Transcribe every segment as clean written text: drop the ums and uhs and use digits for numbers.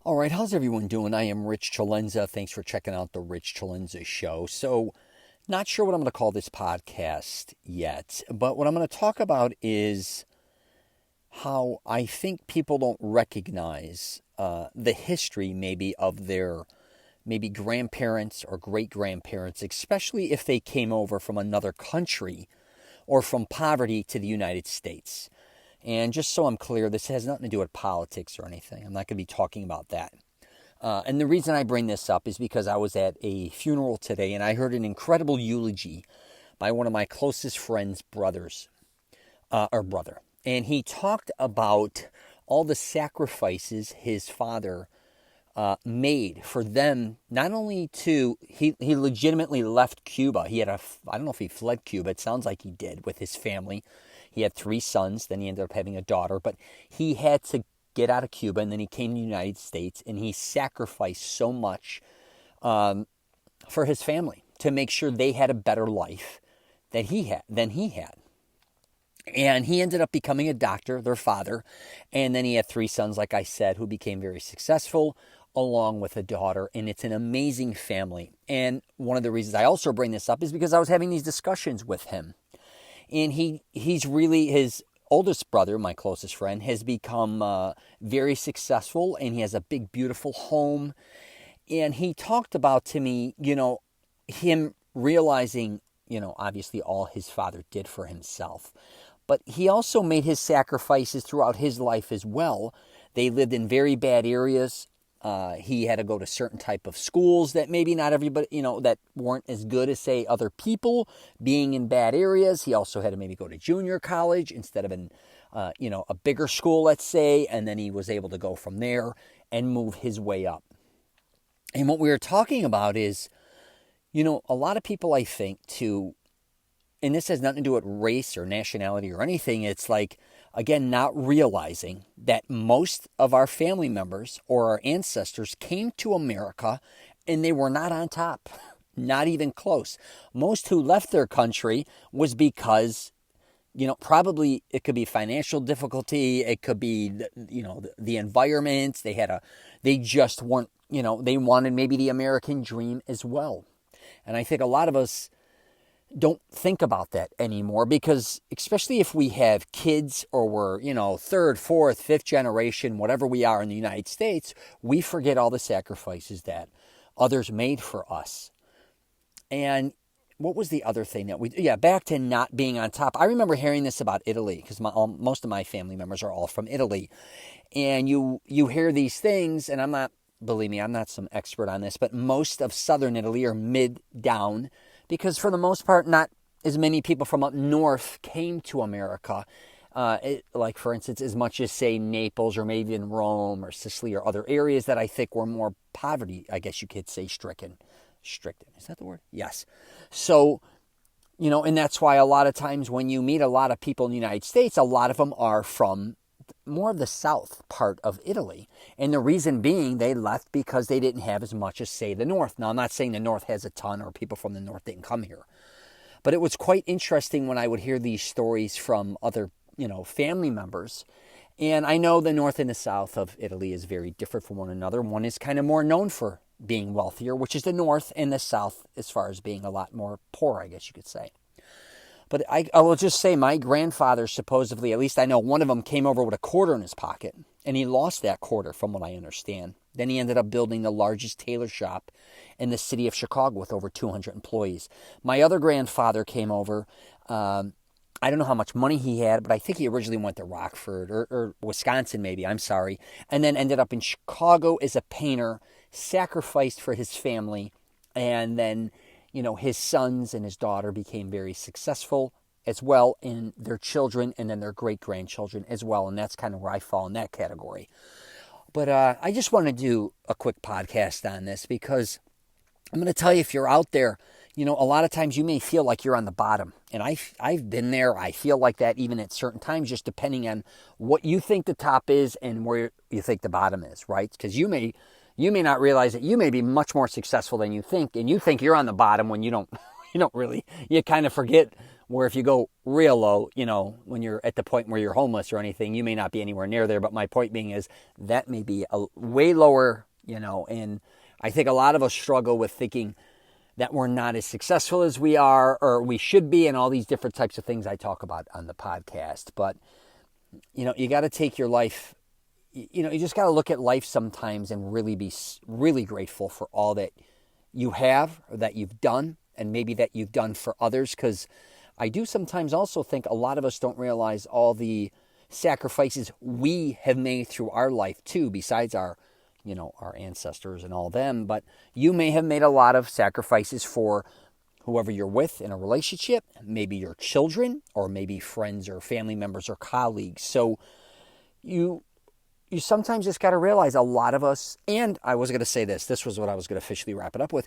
All right, how's everyone doing? I am Rich CELENZA. Thanks for checking out the Rich CELENZA show. So, not sure what I'm going to call this podcast yet, but what I'm going to talk about is how I think people don't recognize the history maybe of their maybe grandparents or great grandparents, especially if they came over from another country or from poverty to the United States. And just so I'm clear, this has nothing to do with politics or anything. I'm not going to be talking about that. And the reason I bring this up is because I was at a funeral today and I heard an incredible eulogy by one of my closest friends' brothers, or brother. And he talked about all the sacrifices his father made for them, not only to, he legitimately left Cuba. He had I don't know if he fled Cuba. It sounds like he did with his family. He had 3 sons. Then he ended up having a daughter. But he had to get out of Cuba, and then he came to the United States, and he sacrificed so much for his family to make sure they had a better life than he had. And he ended up becoming a doctor, their father. And then he had 3 sons, like I said, who became very successful, along with a daughter. And it's an amazing family. And one of the reasons I also bring this up is because I was having these discussions with him. And he's really, his oldest brother, my closest friend, has become very successful. And he has a big, beautiful home. And he talked about to me, him realizing, obviously all his father did for himself. But he also made his sacrifices throughout his life as well. They lived in very bad areas. He had to go to certain type of schools that maybe not everybody, that weren't as good as, say, other people being in bad areas. He also had to maybe go to junior college instead of in, a bigger school, let's say. And then he was able to go from there and move his way up. And what we were talking about is, a lot of people, I think, and this has nothing to do with race or nationality or anything. It's like, again, not realizing that most of our family members or our ancestors came to America and they were not on top, not even close. Most who left their country was because, probably it could be financial difficulty. It could be, the environment. They just weren't, they wanted maybe the American dream as well. And I think a lot of us don't think about that anymore because especially if we have kids or we're, third, fourth, fifth generation, whatever we are in the United States, we forget all the sacrifices that others made for us. And what was the other thing back to not being on top. I remember hearing this about Italy because most of my family members are all from Italy. And you hear these things, and believe me, I'm not some expert on this, but most of southern Italy are mid-down, because for the most part, not as many people from up north came to America. Like, for instance, as much as, say, Naples or maybe in Rome or Sicily or other areas that I think were more poverty, I guess you could say, stricken. Is that the word? Yes. So, and that's why a lot of times when you meet a lot of people in the United States, a lot of them are from more of the south part of Italy. And the reason being they left because they didn't have as much as, say, the north. Now, I'm not saying the north has a ton or people from the north didn't come here. But it was quite interesting when I would hear these stories from other, family members. And I know the north and the south of Italy is very different from one another. One is kind of more known for being wealthier, which is the north, and the south as far as being a lot more poor, I guess you could say. But I will just say my grandfather supposedly, at least I know one of them, came over with a quarter in his pocket. And he lost that quarter from what I understand. Then he ended up building the largest tailor shop in the city of Chicago with over 200 employees. My other grandfather came over. I don't know how much money he had, but I think he originally went to Rockford or Wisconsin maybe, I'm sorry. And then ended up in Chicago as a painter, sacrificed for his family, and then his sons and his daughter became very successful as well, and their children, and then their great-grandchildren as well, and that's kind of where I fall in that category. But I just want to do a quick podcast on this because I'm going to tell you, if you're out there, a lot of times you may feel like you're on the bottom, and I've been there. I feel like that even at certain times, just depending on what you think the top is and where you think the bottom is, right? Because you may not realize that you may be much more successful than you think, and you think you're on the bottom when you don't really, you kind of forget Where if you go real low, when you're at the point where you're homeless or anything, you may not be anywhere near there. But my point being is that may be a way lower, and I think a lot of us struggle with thinking that we're not as successful as we are or we should be, and all these different types of things I talk about on the podcast. But, you got to take your life, you just got to look at life sometimes and really be really grateful for all that you have or that you've done, and maybe that you've done for others. Because I do sometimes also think a lot of us don't realize all the sacrifices we have made through our life too, besides our ancestors and all them. But you may have made a lot of sacrifices for whoever you're with in a relationship, maybe your children, or maybe friends or family members or colleagues. So you sometimes just got to realize a lot of us, and I was going to say this was what I was going to officially wrap it up with.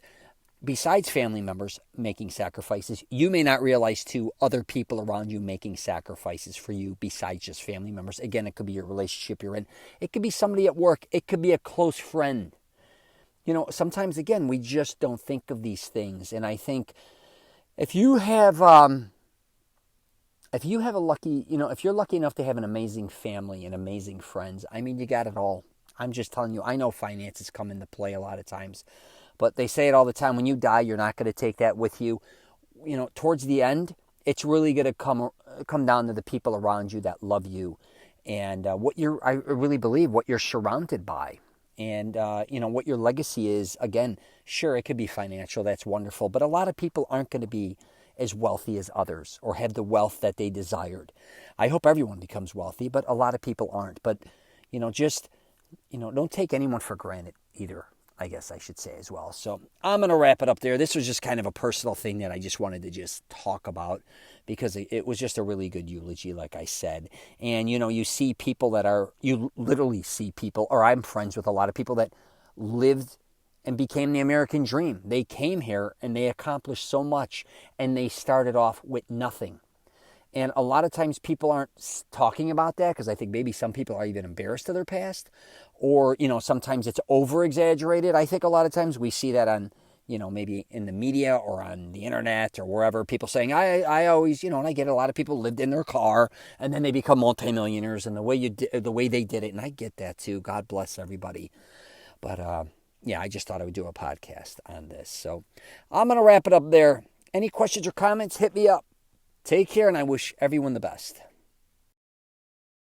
Besides family members making sacrifices, you may not realize too other people around you making sacrifices for you besides just family members. Again, it could be your relationship you're in. It could be somebody at work. It could be a close friend. Sometimes, again, we just don't think of these things. And I think if you have a lucky, if you're lucky enough to have an amazing family and amazing friends, I mean, you got it all. I'm just telling you, I know finances come into play a lot of times. But they say it all the time, when you die, you're not going to take that with you. Towards the end, it's really going to come down to the people around you that love you, and I really believe what you're surrounded by, and what your legacy is. Again, sure, it could be financial, that's wonderful, but a lot of people aren't going to be as wealthy as others or have the wealth that they desired. I hope everyone becomes wealthy, but a lot of people aren't. But don't take anyone for granted either, I guess I should say as well. So I'm going to wrap it up there. This was just kind of a personal thing that I just wanted to just talk about, because it was just a really good eulogy, like I said. And, you see people you literally see people, or I'm friends with a lot of people that lived and became the American dream. They came here and they accomplished so much, and they started off with nothing. And a lot of times people aren't talking about that, because I think maybe some people are even embarrassed of their past, or, sometimes it's over-exaggerated. I think a lot of times we see that on, maybe in the media or on the internet or wherever, people saying, I always, and I get a lot of people lived in their car and then they become multimillionaires, and the way they did it. And I get that too. God bless everybody. But, I just thought I would do a podcast on this. So I'm going to wrap it up there. Any questions or comments, hit me up. Take care, and I wish everyone the best.